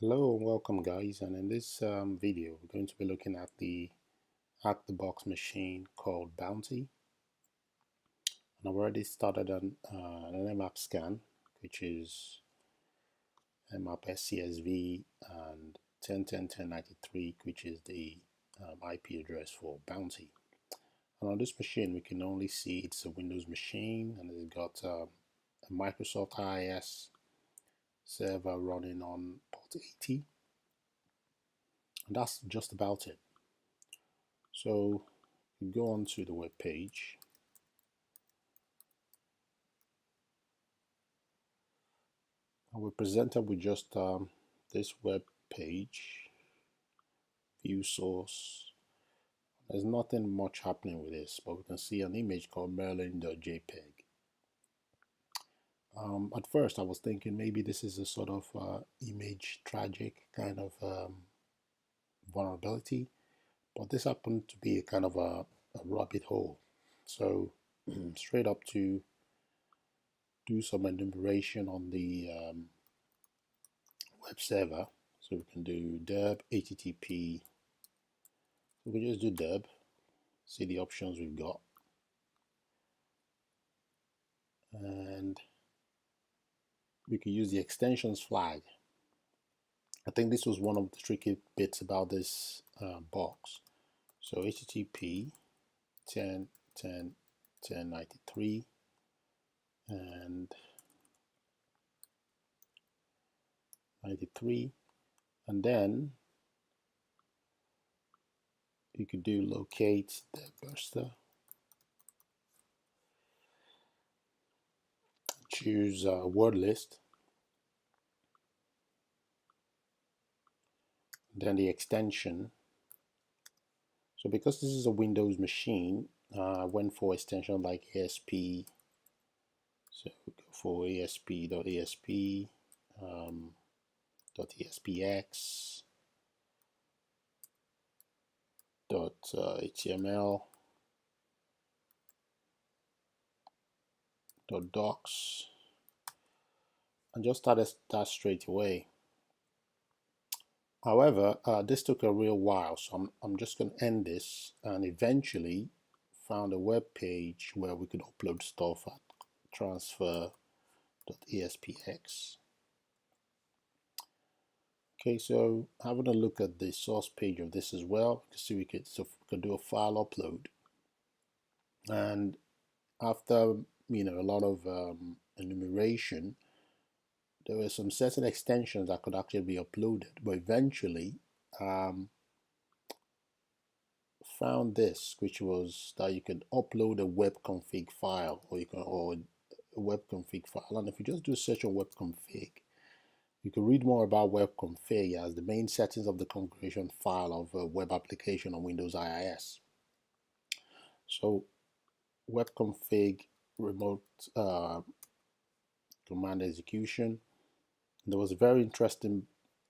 Hello and welcome guys, and in this video we're going to be looking at the HackTheBox machine called Bounty. And I've already started an nmap scan, which is nmap SCSV and 10.10.10.93, which is the IP address for Bounty. And on this machine we can only see it's a Windows machine, and it's got a Microsoft IIS server running on port 80, and that's just about it. So we go on to the web page, and we're presented with just this web page, view source. There's nothing much happening with this, but we can see an image called merlin.jpg. At first I was thinking maybe this is a sort of image tragic kind of vulnerability, but this happened to be a kind of a rabbit hole. So straight up to do some enumeration on the web server. So we can do derb http. We can just do derb, see the options we've got, and we can use the extensions flag. I think this was one of the tricky bits about this box. So http 10.10.10.93 and 93, and then you could do locate the burster, choose word list, then the extension. So because this is a Windows machine, I went for extension like ASP. So we go for ASP.ASP, .ASPX, .html, .docs, and just started that straight away. However, this took a real while, so I'm just going to end this, and eventually found a web page where we could upload stuff at transfer.aspx. Okay, so having a look at the source page of this as well, you can see we could do a file upload, and after a lot of enumeration, there were some certain extensions that could actually be uploaded, but eventually found this, which was that you could upload a web config file, or a web config file. And if you just do search on web config, you can read more about web config as the main settings of the configuration file of a web application on Windows IIS. So web config remote command execution. There was a very interesting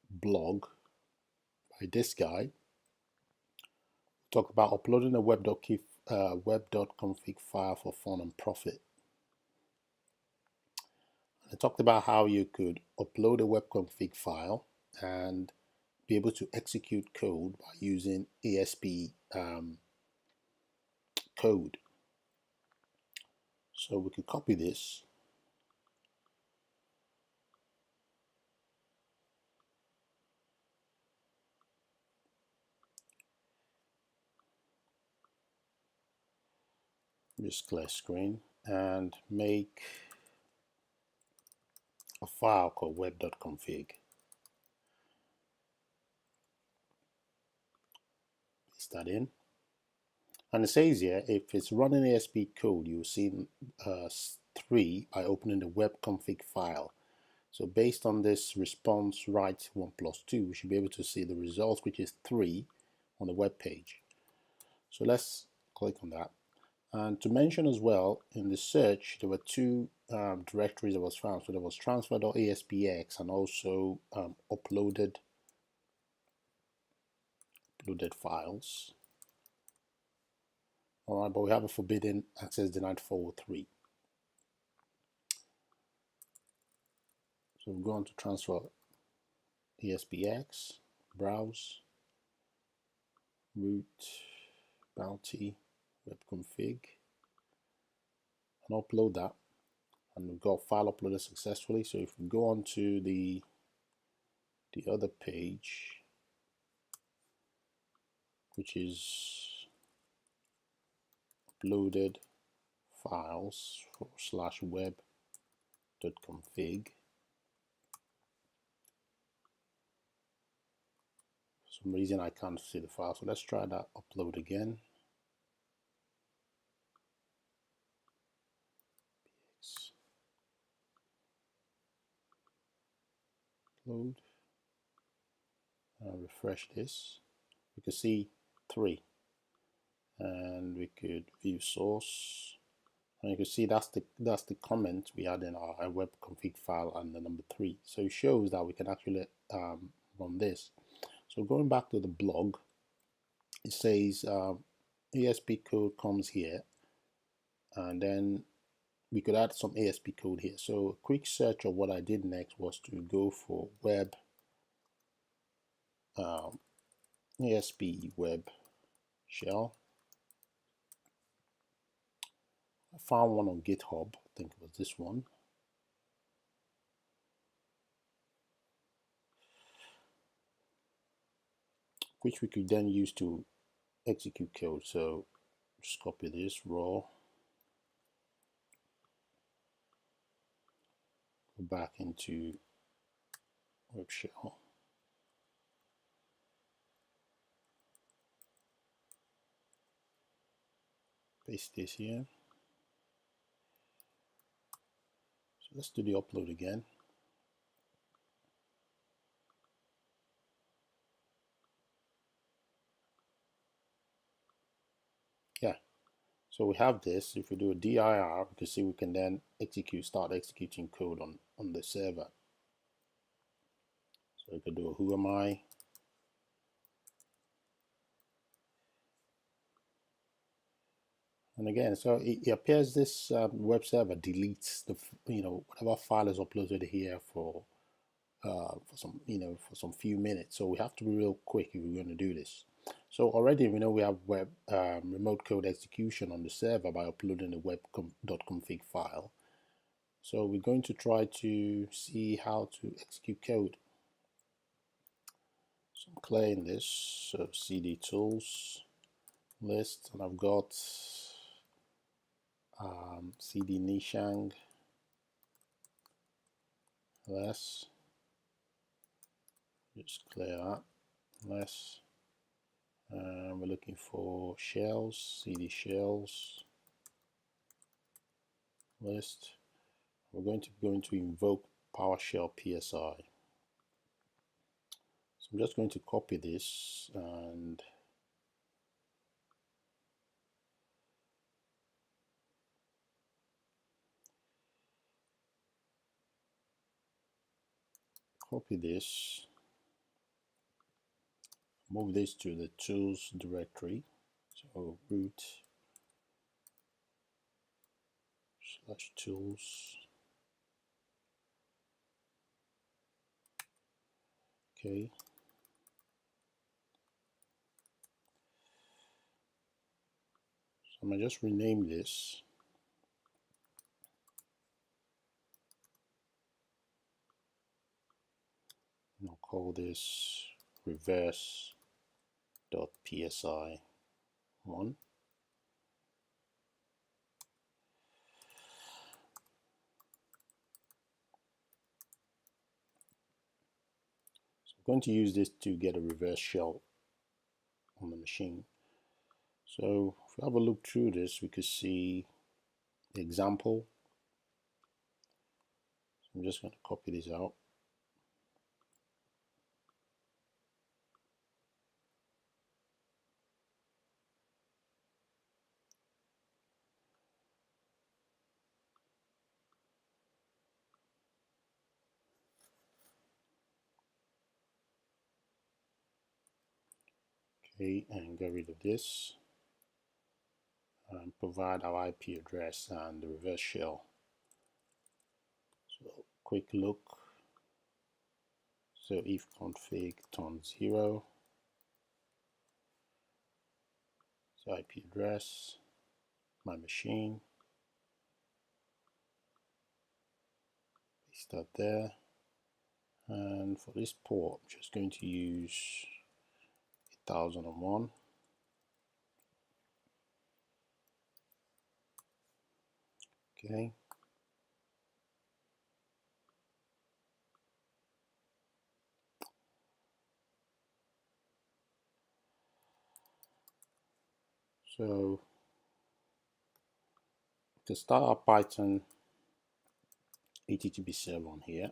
blog by this guy. Talk about uploading a web.config file for fun and profit. I talked about how you could upload a web config file and be able to execute code by using ASP code. So we could copy this, just clear screen, and make a file called web.config. Paste that in. And it says here, if it's running ASP code, you'll see 3 by opening the web config file. So based on this response write 1 plus 2, we should be able to see the result, which is 3 on the web page. So let's click on that. And to mention as well, in the search, there were 2 directories that was found. So there was transfer.aspx and also uploaded files. All right, but we have a forbidden access denied 403. So we go on to transfer ESPX, browse, root, bounty, web config, and upload that. And we've got file uploaded successfully. So if we go on to the other page, which is uploaded files / web.config, for some reason I can't see the file, so let's try that upload again. Upload, refresh this. We can see 3, and we could view source, and you can see that's the comment we had in our web config file and the number 3. So it shows that we can actually run this. So going back to the blog, it says ASP code comes here, and then we could add some ASP code here. So a quick search of what I did next was to go for web ASP web shell. I found one on GitHub, I think it was this one. Which we could then use to execute code. So just copy this raw, go back into web shell, paste this here. So let's do the upload again. Yeah, so we have this. If we do a dir, we can see we can then start executing code on the server. So we could do a who am I, and again, so it appears this web server deletes the whatever file is uploaded here for some few minutes. So we have to be real quick if we're going to do this. So already we know we have web remote code execution on the server by uploading the web.config file. So we're going to try to see how to execute code. So I'm clearing this. So cd tools list, and I've got cd nishang less. Just clear that less. We're looking for shells, cd shells list. We're going to invoke PowerShell PSI. So I'm just going to copy this and copy this, move this to the tools directory. So root / tools. Okay. So I'm gonna just rename this. And I'll call this reverse.psi1. I'm going to use this to get a reverse shell on the machine. So if we have a look through this, we could see the example. So I'm just going to copy this out. Okay, and get rid of this. And provide our IP address and the reverse shell. So quick look. So if config turn 0, so IP address, my machine, paste that there. And for this port, I'm just going to use 8001. Okay. So to start our Python HTTP server on here,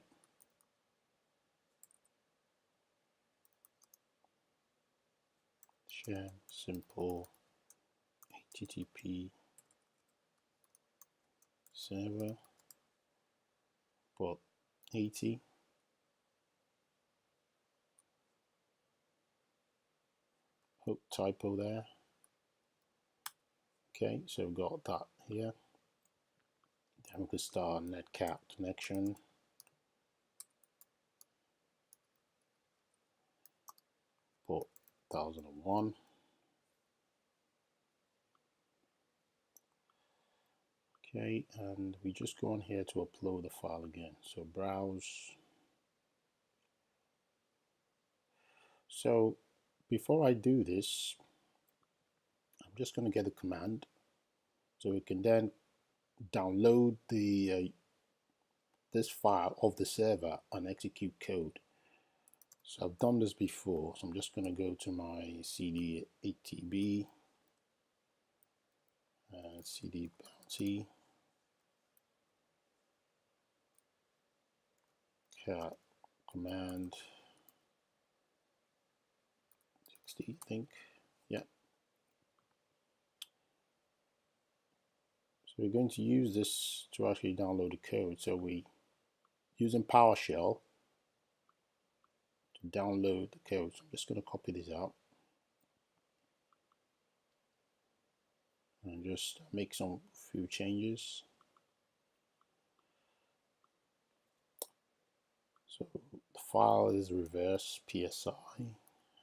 share simple HTTP server port 80. Oh, typo there. Okay, so we've got that here. Then we can start netcat connection. Port 1001. Okay, and we just go on here to upload the file again. So browse. So before I do this, I'm just going to get a command so we can then download the this file of the server and execute code. So I've done this before, so I'm just going to go to my CD ATB and CD bounty cat command 60, I think. Yeah. So we're going to use this to actually download the code. So we using PowerShell to download the code. So I'm just going to copy this out and just make some few changes. So the file is reverse PSI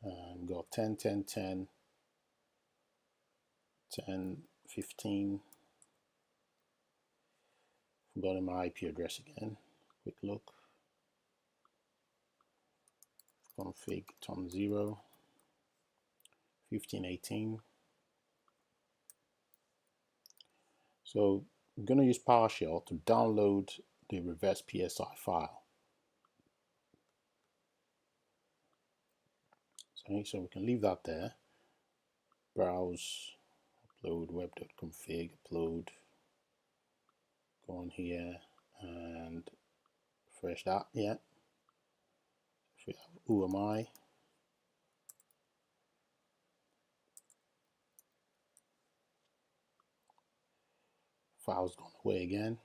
and got 10, 10, 10, 10, 15. Forgot my IP address again. Quick look. Config turn 0, 15, 18. So I'm going to use PowerShell to download the reverse PSI file. So we can leave that there. Browse, upload web.config, upload. Go on here and refresh that. Yeah. If we have UMI, file's gone away again.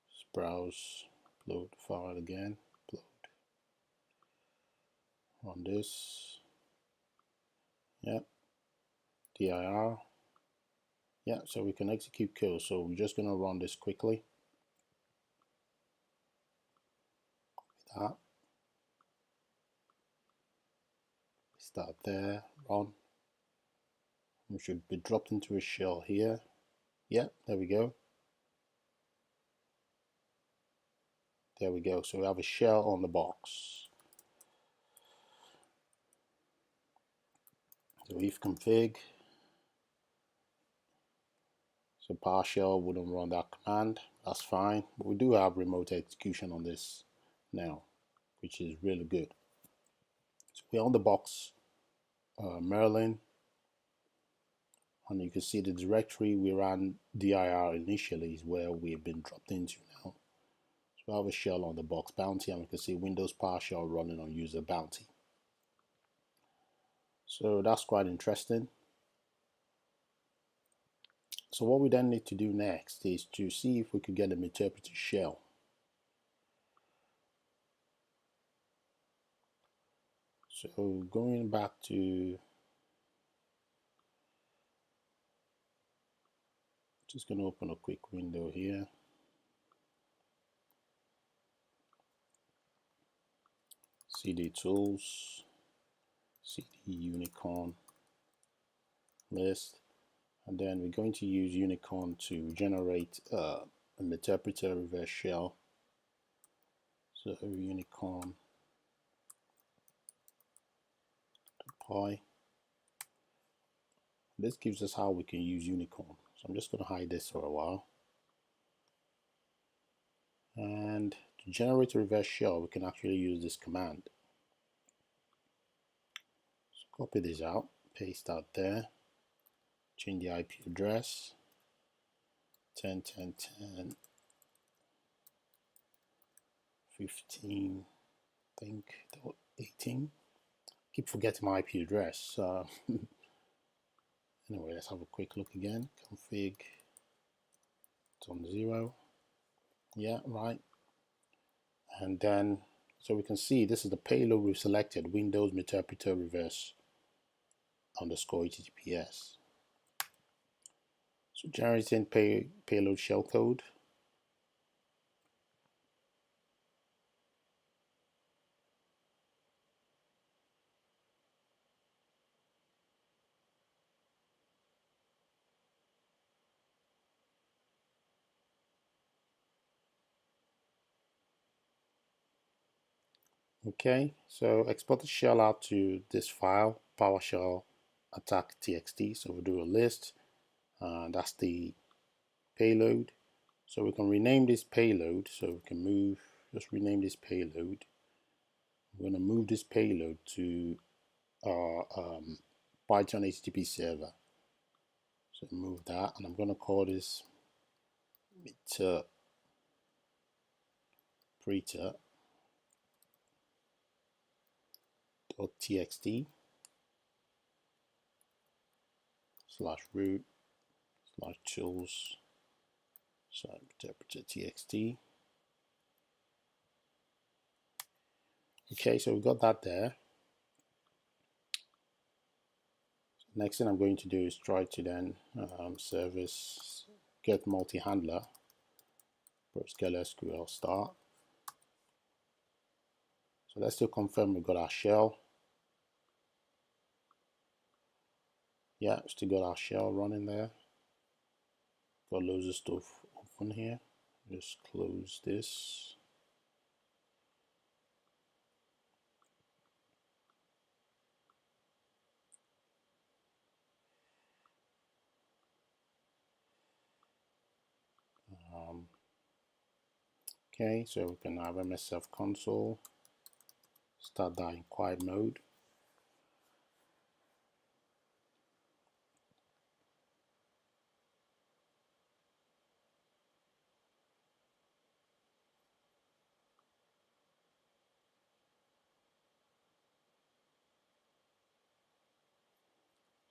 Just browse, upload file again, upload. Run this. Yeah. dir. Yeah, so we can execute code. So we're just going to run this quickly. Copy that. Start there, run. We should be dropped into a shell here. Yeah, there we go. There we go. So we have a shell on the box. So if config. So PowerShell wouldn't run that command. That's fine. But we do have remote execution on this now, which is really good. So we're on the box Merlin, and you can see the directory we ran dir initially is where we've been dropped into now. So we have a shell on the box bounty, and we can see Windows PowerShell running on user bounty. So that's quite interesting. So what we then need to do next is to see if we could get a meterpreter shell. So going back to, just going to open a quick window here. cd tools, cd unicorn list, and then we're going to use unicorn to generate a meterpreter reverse shell. So unicorn deploy. This gives us how we can use unicorn. So I'm just going to hide this for a while. And to generate a reverse shell, we can actually use this command. So copy this out, paste out there, change the IP address, 10.10.10, 15, I think, 18. Keep forgetting my IP address. Anyway, let's have a quick look again. Config, it's on 0. Yeah, right. And then, so we can see this is the payload we've selected, Windows meterpreter reverse underscore HTTPS. So generating payload shellcode. Okay, so export the shell out to this file, PowerShell attack.txt. So we'll do a list, that's the payload. So we can rename this payload. So we can just rename this payload. We're going to move this payload to our Python HTTP server. So move that, and I'm going to call this meterpreter.txt /root /tools /meterpreter.txt. Okay, so we've got that there. Next thing I'm going to do is try to then service get multi-handler PostgreSQL start. So let's still confirm we've got our shell. Yeah, still got our shell running there. Got loads of stuff open here. Just close this. Okay, so we can have MSF console, start that in quiet mode.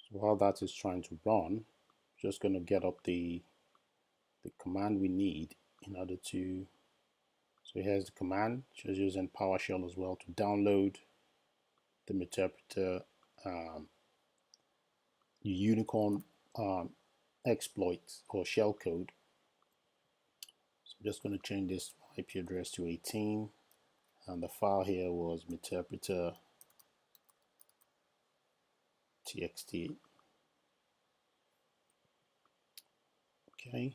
So while that is trying to run, just going to get up the command we need in order to, so here's the command, just using PowerShell as well to download the meterpreter unicorn exploit or shellcode. So I'm just going to change this IP address to 18, and the file here was meterpreter.txt. Okay,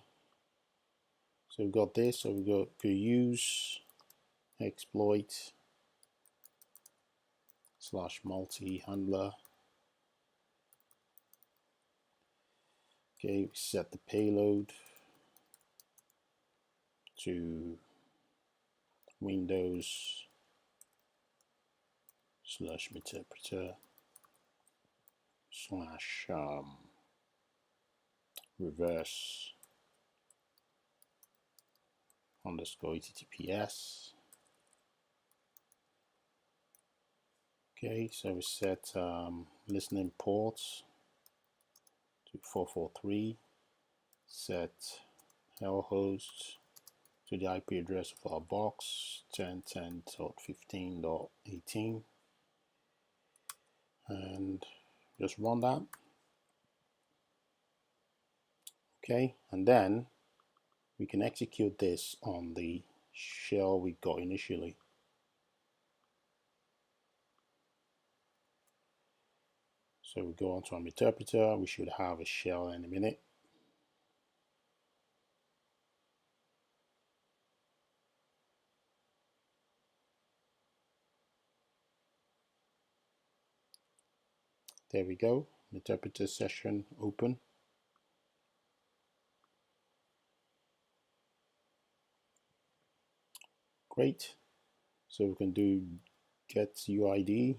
so we've got this, so we go to use exploit /multi-handler. Okay, we set the payload to Windows /meterpreter reverse underscore HTTPS. Okay, so we set listening ports to 443, set hell host to the IP address of our box 10.10.15.18, and just run that. Okay, and then we can execute this on the shell we got initially. So we go on to our meterpreter. We should have a shell in a minute. There we go. Meterpreter session open. Great. So we can do get UID.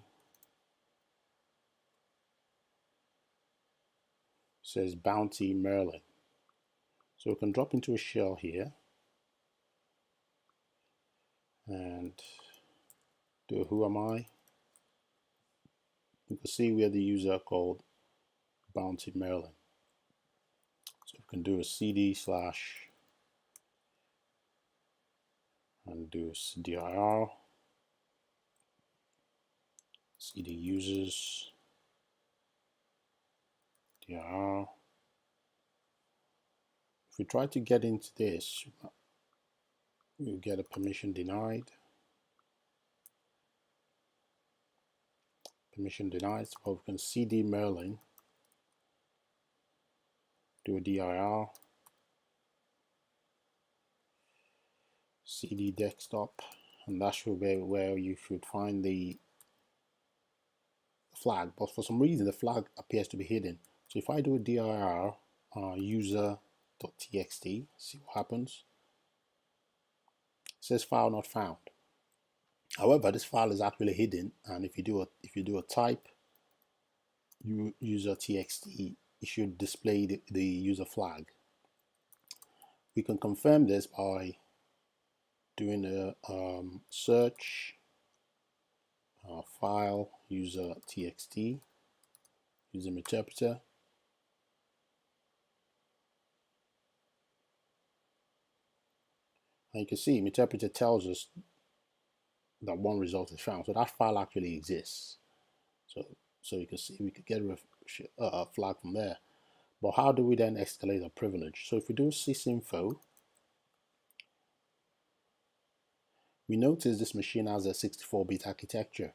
Says Bounty Merlin. So we can drop into a shell here and do a who am I. You can see we have the user called Bounty Merlin. So we can do a cd slash and do dir cd users dir. If we try to get into this, we'll get a permission denied. Permission denied. So we can cd Merlin, do a dir, cd desktop, and that should be where you should find the flag, but for some reason the flag appears to be hidden. So if I do a dir user.txt, see what happens. It says file not found. However, this file is actually hidden, and if you do a type user.txt, it should display the user flag. We can confirm this by doing a search file user.txt using meterpreter. And you can see meterpreter tells us that one result is found. So that file actually exists. So you can see we could get a flag from there. But how do we then escalate a privilege? So if we do sysinfo, we notice this machine has a 64-bit architecture,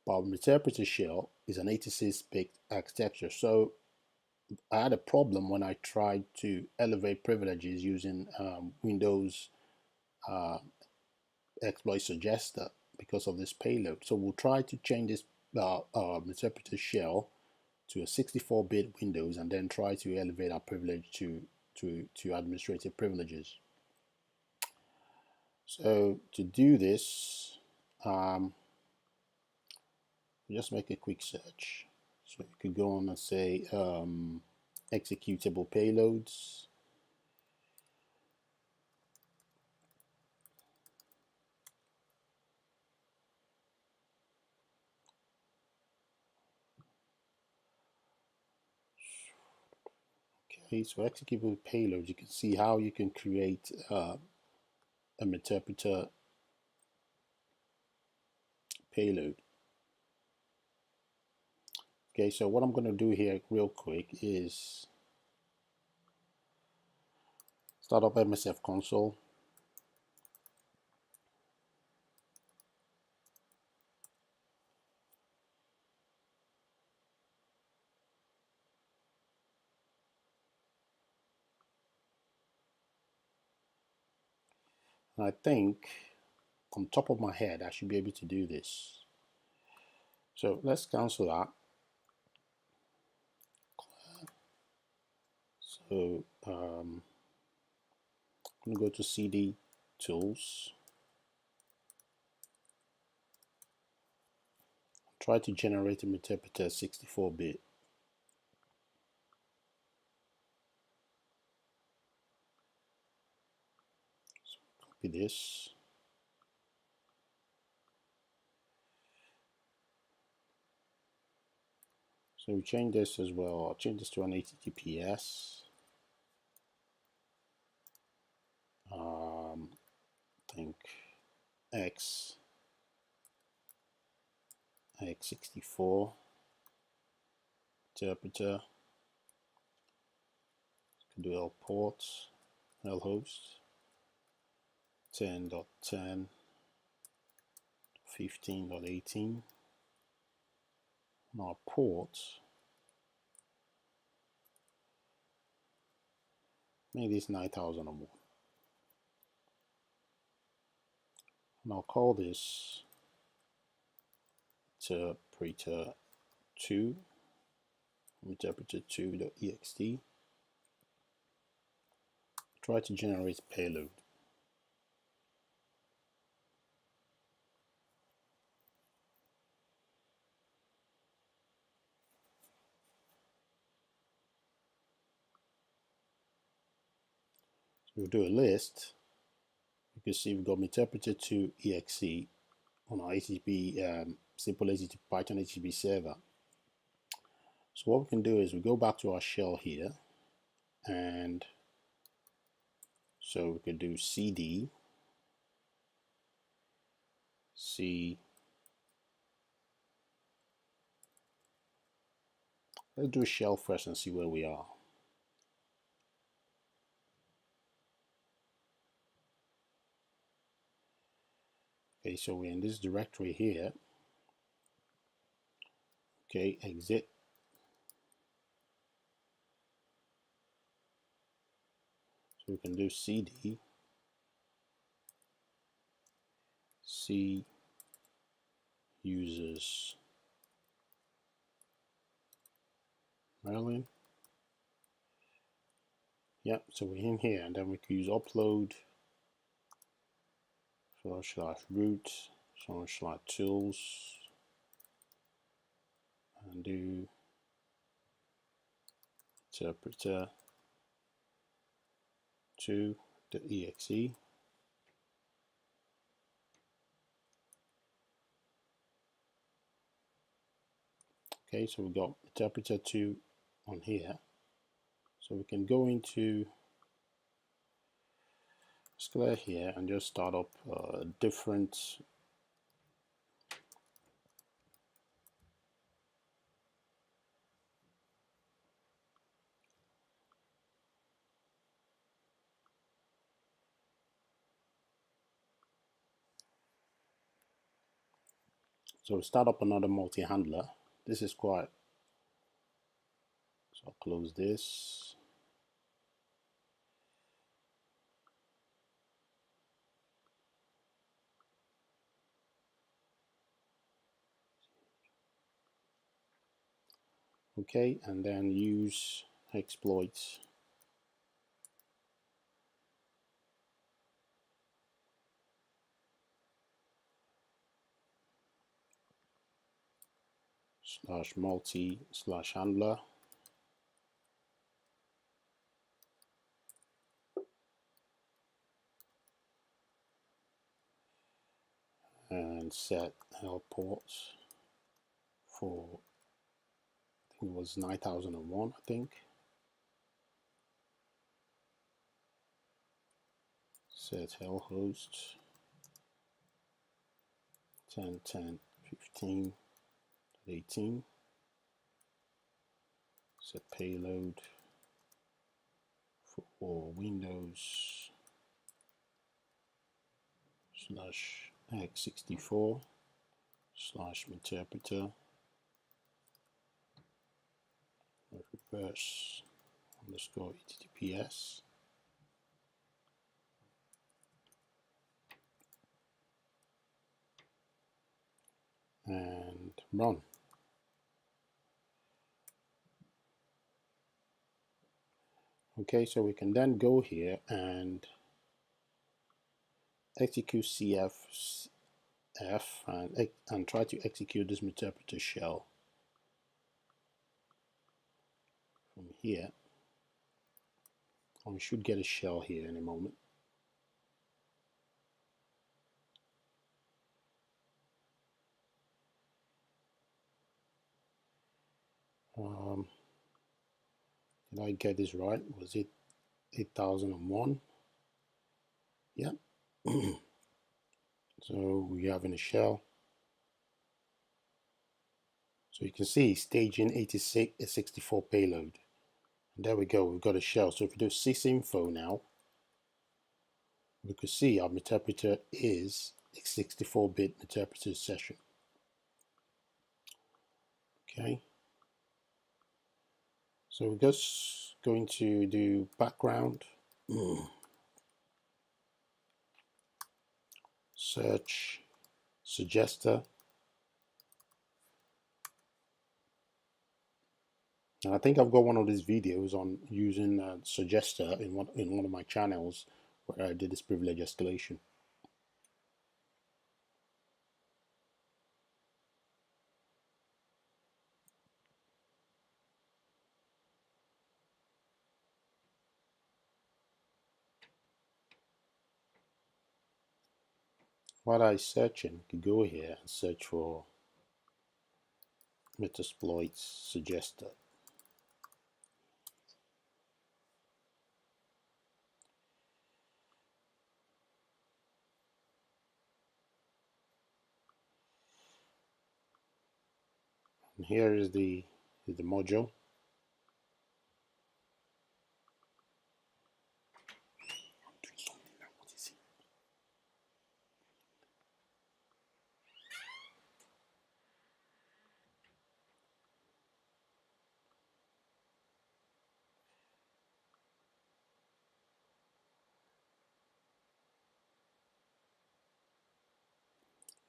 but our meterpreter shell is an 86-bit architecture. So I had a problem when I tried to elevate privileges using Windows exploit suggester because of this payload. So we'll try to change this meterpreter shell to a 64-bit Windows and then try to elevate our privilege to administrative privileges. So to do this, just make a quick search. So you could go on and say executable payloads. Okay, so executable payloads, you can see how you can create a meterpreter payload. Okay, so what I'm going to do here real quick is start up MSF console. And I think on top of my head I should be able to do this. So let's cancel that. So I'm going to go to CD tools, try to generate a meterpreter 64-bit. So copy this. So we change this as well. I'll change this to an HTTPS. I think x64 interpreter. Can do L ports, L host 10.10, 15.18. on our port, make this 9001, and I'll call this meterpreter 2, meterpreter2.ext. Try to generate payload. So we'll do a list. You can see we've got meterpreter2.exe on our HTTP simple HTTP Python HTTP server. So what we can do is we go back to our shell here, and so we could do cd c. Let's do a shell first and see where we are. Okay, so we're in this directory here. Okay, exit. So we can do cd c users Merlin. Yep, so we're in here, and then we can use upload /root /tools and do meterpreter 2.exe. Okay, so we've got meterpreter 2 on here. So we can go into Scala here and just start up different so start up another multi-handler. This is quite, so I'll close this. Okay, and then use exploits /multi/handler and set help ports for, I think it was 9001, I think. Set help host 10, 10, 15, 18. Set payload for Windows /x64 /meterpreter reverse _ HTTPS and run. Okay, so we can then go here and execute cf and try to execute this meterpreter shell from here. And we should get a shell here in a moment. Did I get this right? Was it 8001? Yeah. So we have in a shell. So you can see staging 64 payload. And there we go, we've got a shell. So if we do sysinfo now, we can see our meterpreter is a 64-bit meterpreter session. Okay, so we're just going to do background, search suggester, and I think I've got one of these videos on using suggester in one of my channels where I did this privilege escalation. While I searching, you can go here and search for Metasploit suggester. And here is the module.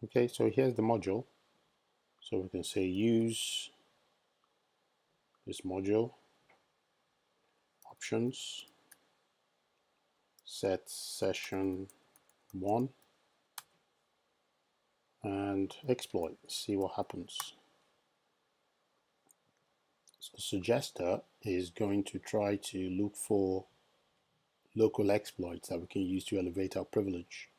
Okay, so here's the module. So we can say use this module, options, set session 1, and exploit. See what happens. So suggester is going to try to look for local exploits that we can use to elevate our privilege.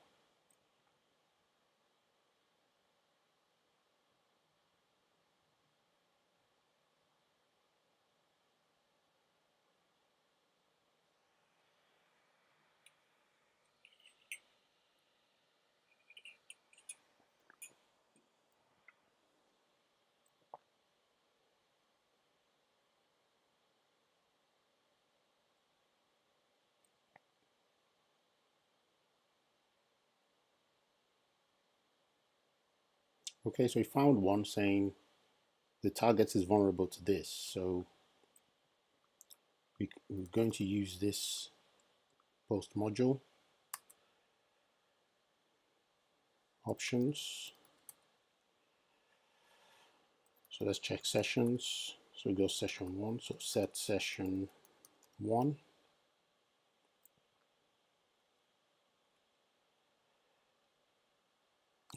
Okay, so we found one saying the target is vulnerable to this. So we're going to use this post module, options. So let's check sessions. So we go session 1. So set session 1.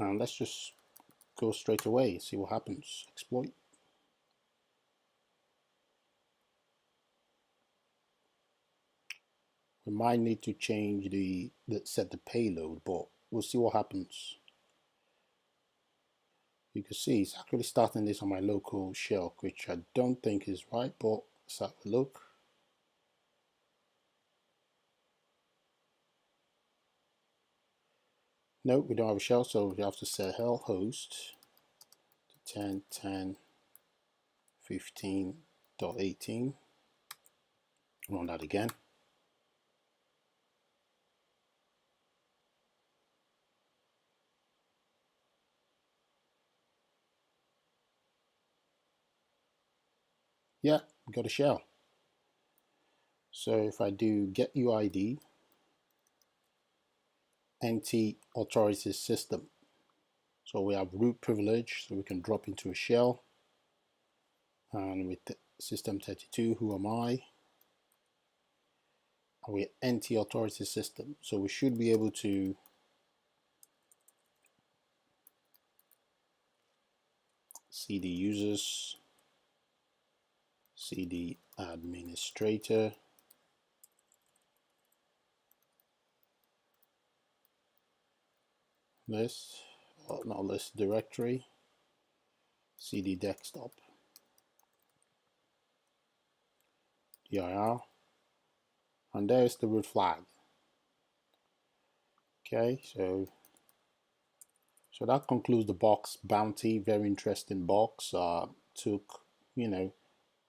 And let's just go straight away, see what happens. Exploit. We might need to change set the payload, but we'll see what happens. You can see it's actually starting this on my local shell, which I don't think is right, but let's have a look. No, we don't have a shell, so we have to set hell host to 10.10.15.18. Run that again. Yeah, we got a shell. So if I do get UID, NT authority system. So we have root privilege, so we can drop into a shell. And with system32, who am I? And we're NT authority system. So we should be able to cd users, cd administrator, list, well, not list directory, cd desktop, dir, and there's the root flag. Okay, so that concludes the box bounty. Very interesting box. Took, you know,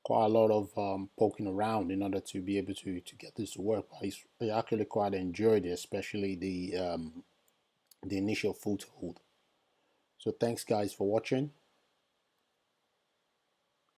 quite a lot of poking around in order to be able to get this to work. I actually quite enjoyed it, especially the initial foothold. So thanks guys for watching.